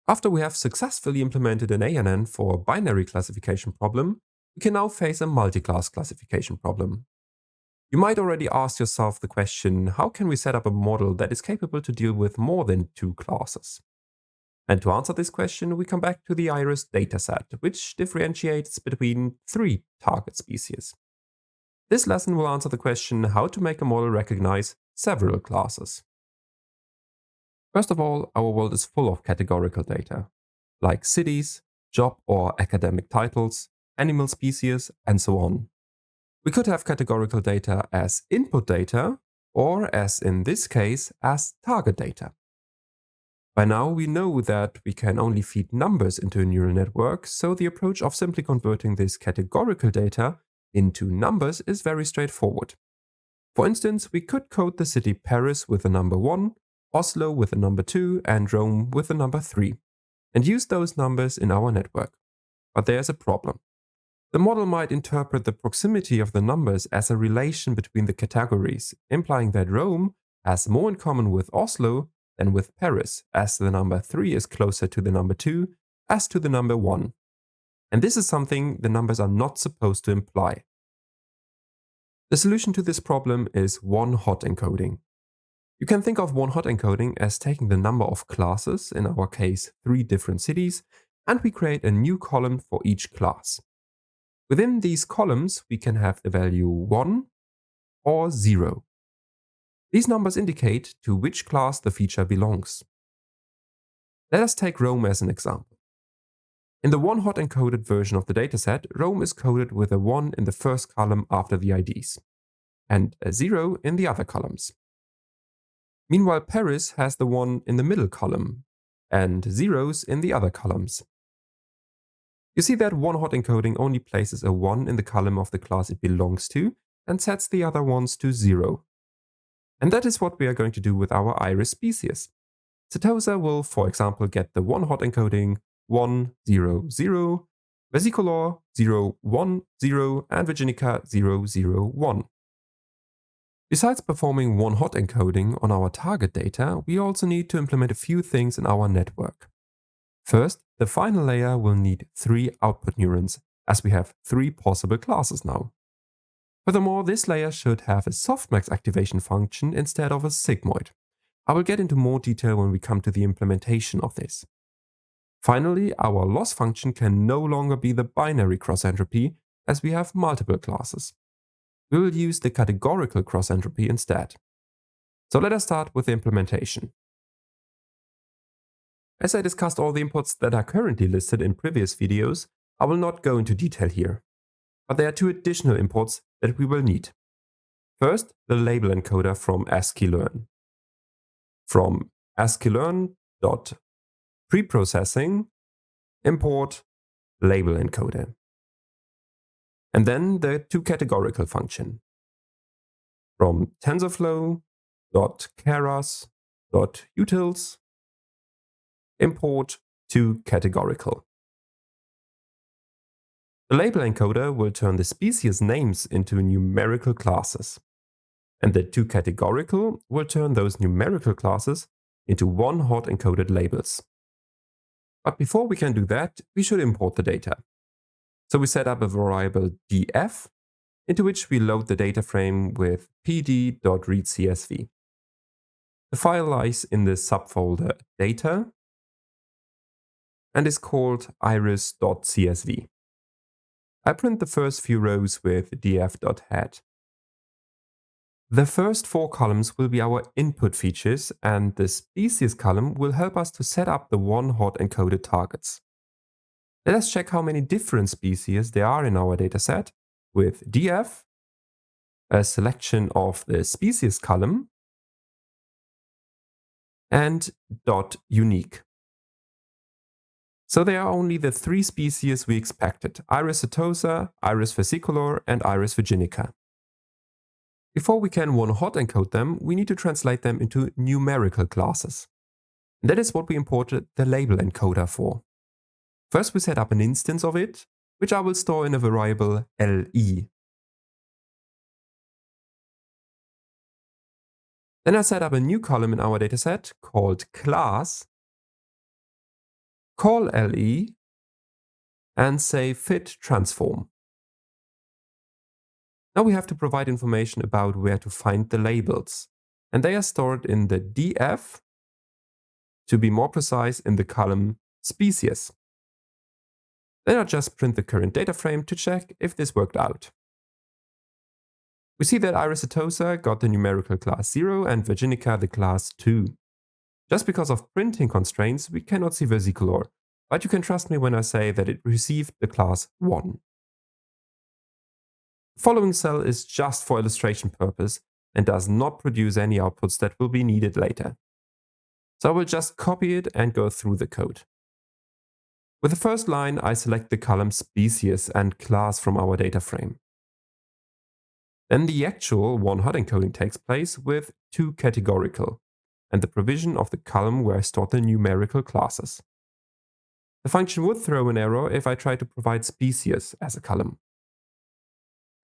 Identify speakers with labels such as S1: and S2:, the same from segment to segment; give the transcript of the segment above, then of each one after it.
S1: After we have successfully implemented an ANN for a binary classification problem, we can now face a multi-class classification problem. You might already ask yourself the question, how can we set up a model that is capable to deal with more than two classes? And to answer this question, we come back to the iris dataset, which differentiates between three target species. This lesson will answer the question how to make a model recognize several classes. First of all, our world is full of categorical data, like cities, job or academic titles, animal species, and so on. We could have categorical data as input data, or as in this case, as target data. By now we know that we can only feed numbers into a neural network, so the approach of simply converting this categorical data into numbers is very straightforward. For instance, we could code the city Paris with the number 1, Oslo with the number 2, and Rome with the number 3, and use those numbers in our network. But there's a problem. The model might interpret the proximity of the numbers as a relation between the categories, implying that Rome has more in common with Oslo than with Paris, as the number 3 is closer to the number 2 as to the number 1. And this is something the numbers are not supposed to imply. The solution to this problem is one-hot-encoding. You can think of one-hot-encoding as taking the number of classes, in our case 3 different cities, and we create a new column for each class. Within these columns, we can have the value 1 or 0. These numbers indicate to which class the feature belongs. Let us take Rome as an example. In the one-hot-encoded version of the dataset, Rome is coded with a 1 in the first column after the IDs, and a 0 in the other columns. Meanwhile, Paris has the 1 in the middle column, and zeros in the other columns. You see that one-hot encoding only places a 1 in the column of the class it belongs to, and sets the other ones to 0. And that is what we are going to do with our iris species. Setosa will, for example, get the one-hot encoding 1, 0, 0, Vesicolor 0, 1, 0, and Virginica 0, 0, 1. Besides performing one-hot encoding on our target data, we also need to implement a few things in our network. First, the final layer will need 3 output neurons, as we have 3 possible classes now. Furthermore, this layer should have a softmax activation function instead of a sigmoid. I will get into more detail when we come to the implementation of this. Finally, our loss function can no longer be the binary cross-entropy, as we have multiple classes. We will use the categorical cross-entropy instead. So let us start with the implementation. As I discussed all the inputs that are currently listed in previous videos, I will not go into detail here. But there are 2 additional inputs that we will need. First, the label encoder from ASCII-learn. From ASCII-learn.preprocessing import label encoder. And then the 2 categorical function. From TensorFlow.Keras.utils import 2 categorical. The label encoder will turn the species names into numerical classes, and the 2 categorical will turn those numerical classes into one-hot encoded labels. But before we can do that, we should import the data. So we set up a variable df, into which we load the data frame with pd.readcsv. The file lies in the subfolder data and is called iris.csv. I print the first few rows with df.head. The first 4 columns will be our input features, and the species column will help us to set up the one-hot encoded targets. Let us check how many different species there are in our dataset with df, a selection of the species column, and .unique. So there are only the 3 species we expected: Iris setosa, Iris versicolor, and Iris virginica. Before we can one-hot encode them, we need to translate them into numerical classes. And that is what we imported the label encoder for. First we set up an instance of it, which I will store in a variable le. Then I set up a new column in our dataset called class, call LE and say fit transform. Now we have to provide information about where to find the labels, and they are stored in the df, to be more precise, in the column species. Then I'll just print the current data frame to check if this worked out. We see that Irisatosa got the numerical class 0 and Virginica the class 2. Just because of printing constraints, we cannot see Versicolor, but you can trust me when I say that it received the class 1. The following cell is just for illustration purpose and does not produce any outputs that will be needed later. So I will just copy it and go through the code. With the first line, I select the column species and class from our data frame. Then the actual one-hot-encoding takes place with toCategorical and the provision of the column where I stored the numerical classes. The function would throw an error if I try to provide species as a column.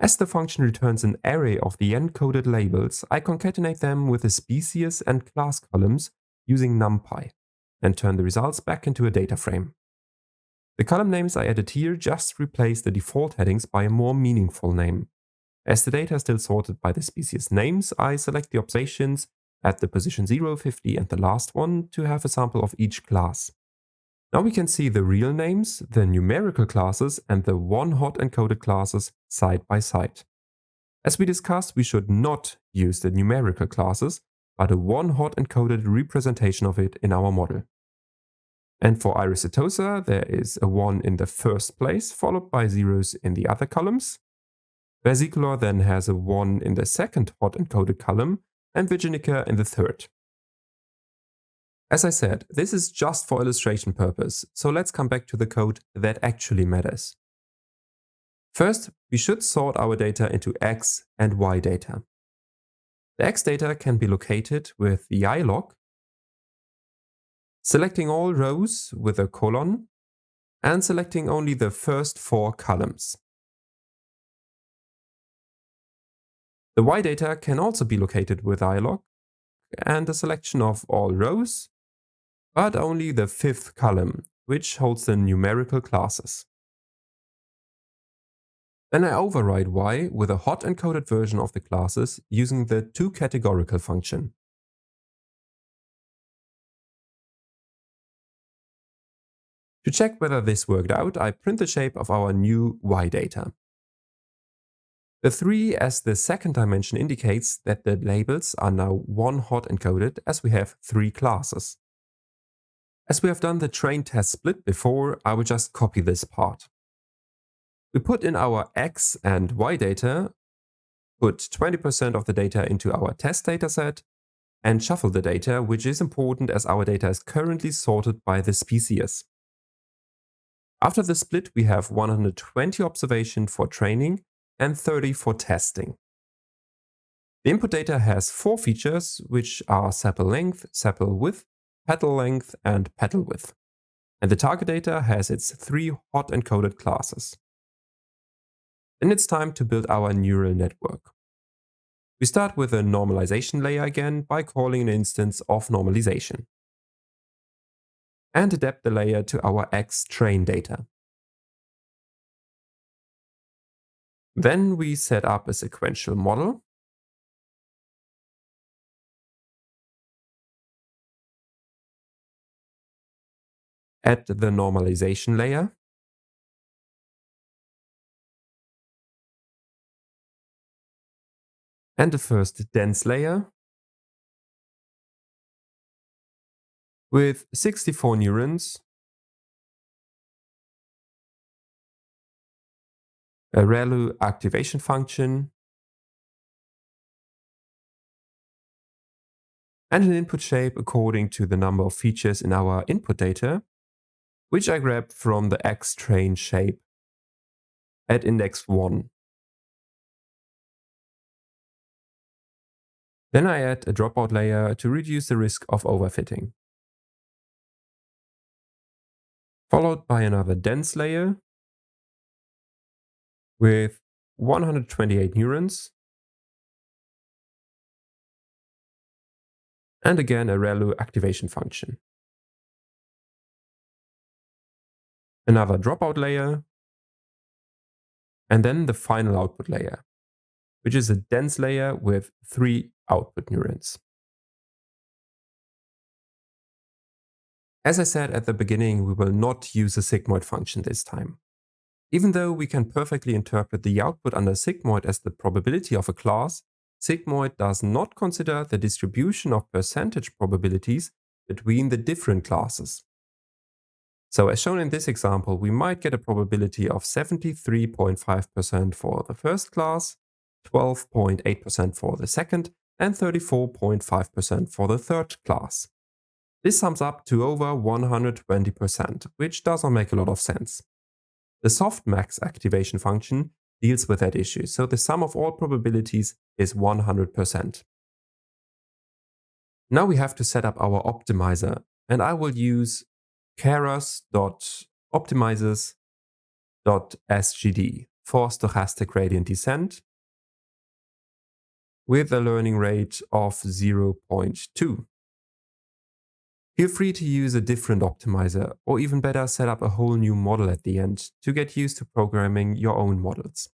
S1: As the function returns an array of the encoded labels, I concatenate them with the species and class columns using NumPy and turn the results back into a data frame. The column names I added here just replace the default headings by a more meaningful name. As the data is still sorted by the species names, I select the observations at the position 0, 50 and the last one to have a sample of each class. Now we can see the real names, the numerical classes and the one-hot encoded classes side by side. As we discussed, we should not use the numerical classes, but a one-hot encoded representation of it in our model. And for Irisatosa, there is a 1 in the first place, followed by zeros in the other columns. Versicolor then has a 1 in the second hot encoded column, and Virginica in the third. As I said, this is just for illustration purpose, so let's come back to the code that actually matters. First, we should sort our data into X and Y data. The X data can be located with the ilog, selecting all rows with a colon, and selecting only the first 4 columns. The Y data can also be located with ilog and a selection of all rows, but only the 5th column, which holds the numerical classes. Then I override Y with a hot encoded version of the classes using the toCategorical function. To check whether this worked out, I print the shape of our new Y data. The 3 as the second dimension indicates that the labels are now one-hot encoded as we have 3 classes. As we have done the train test split before, I will just copy this part. We put in our X and Y data, put 20% of the data into our test dataset, and shuffle the data, which is important as our data is currently sorted by the species. After the split, we have 120 observations for training and 30 for testing. The input data has 4 features, which are sepal length, sepal width, petal length, and petal width. And the target data has its 3 hot encoded classes. Then it's time to build our neural network. We start with a normalization layer again by calling an instance of normalization, and adapt the layer to our X train data. Then we set up a sequential model. Add the normalization layer. And the first dense layer with 64 neurons, a ReLU activation function, and an input shape according to the number of features in our input data, which I grabbed from the X train shape at index 1. Then I add a dropout layer to reduce the risk of overfitting, followed by another dense layer with 128 neurons, and again a ReLU activation function. another dropout layer, and then the final output layer, which is a dense layer with 3 output neurons. As I said at the beginning, we will not use a sigmoid function this time. Even though we can perfectly interpret the output under sigmoid as the probability of a class, sigmoid does not consider the distribution of percentage probabilities between the different classes. So as shown in this example, we might get a probability of 73.5% for the first class, 12.8% for the second, and 34.5% for the third class. This sums up to over 120%, which does not make a lot of sense. The Softmax activation function deals with that issue, so the sum of all probabilities is 100%. Now we have to set up our optimizer, and I will use Keras.optimizers.sgd for stochastic gradient descent with a learning rate of 0.2. Feel free to use a different optimizer, or even better, set up a whole new model at the end to get used to programming your own models.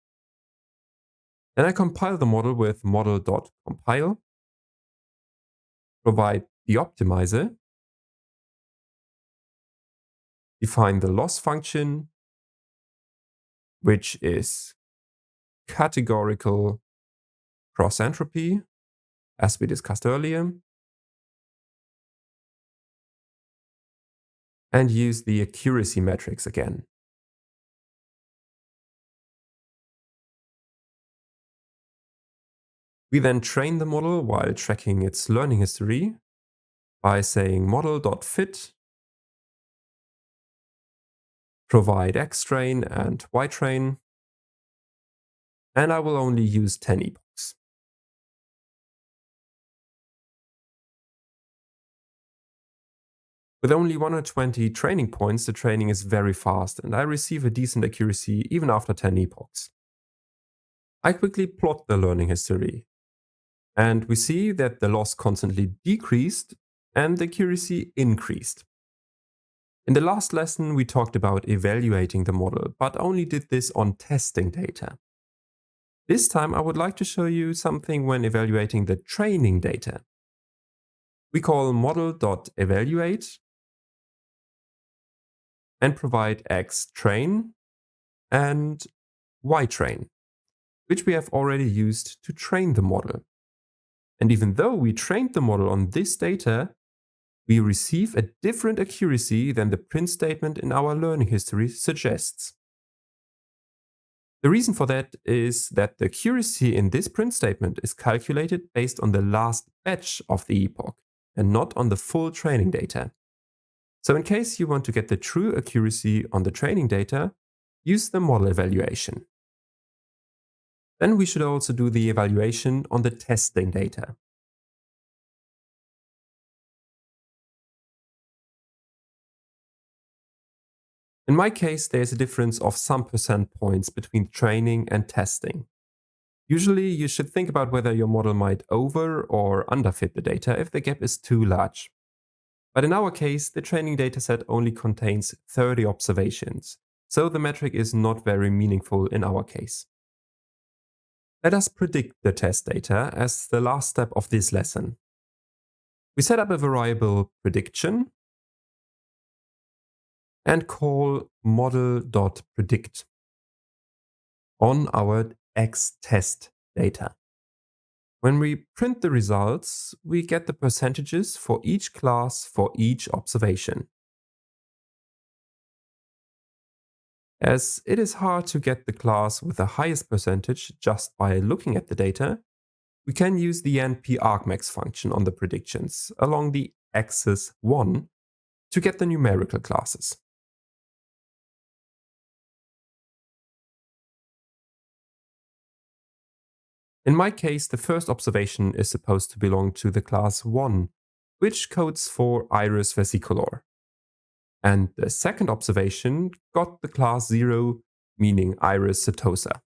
S1: Then I compile the model with model.compile, provide the optimizer, define the loss function, which is categorical cross-entropy, as we discussed earlier, and use the accuracy metrics again. We then train the model while tracking its learning history by saying model.fit, provide xtrain and ytrain, and I will only use 10 epochs. With only 120 training points, the training is very fast, and I receive a decent accuracy even after 10 epochs. I quickly plot the learning history, and we see that the loss constantly decreased and the accuracy increased. In the last lesson, we talked about evaluating the model, but only did this on testing data. This time, I would like to show you something when evaluating the training data. We call model.evaluate and provide xtrain and ytrain, which we have already used to train the model. And even though we trained the model on this data, we receive a different accuracy than the print statement in our learning history suggests. The reason for that is that the accuracy in this print statement is calculated based on the last batch of the epoch and not on the full training data. So in case you want to get the true accuracy on the training data, use the model evaluation. Then we should also do the evaluation on the testing data. In my case, there is a difference of some percent points between training and testing. Usually, you should think about whether your model might over or underfit the data if the gap is too large. But in our case, the training dataset only contains 30 observations, so the metric is not very meaningful in our case. Let us predict the test data as the last step of this lesson. We set up a variable prediction and call model.predict on our xtest data. When we print the results, we get the percentages for each class for each observation. As it is hard to get the class with the highest percentage just by looking at the data, we can use the np-argmax function on the predictions along the axis 1 to get the numerical classes. In my case, the first observation is supposed to belong to the class 1, which codes for iris versicolor. And the second observation got the class 0, meaning iris setosa.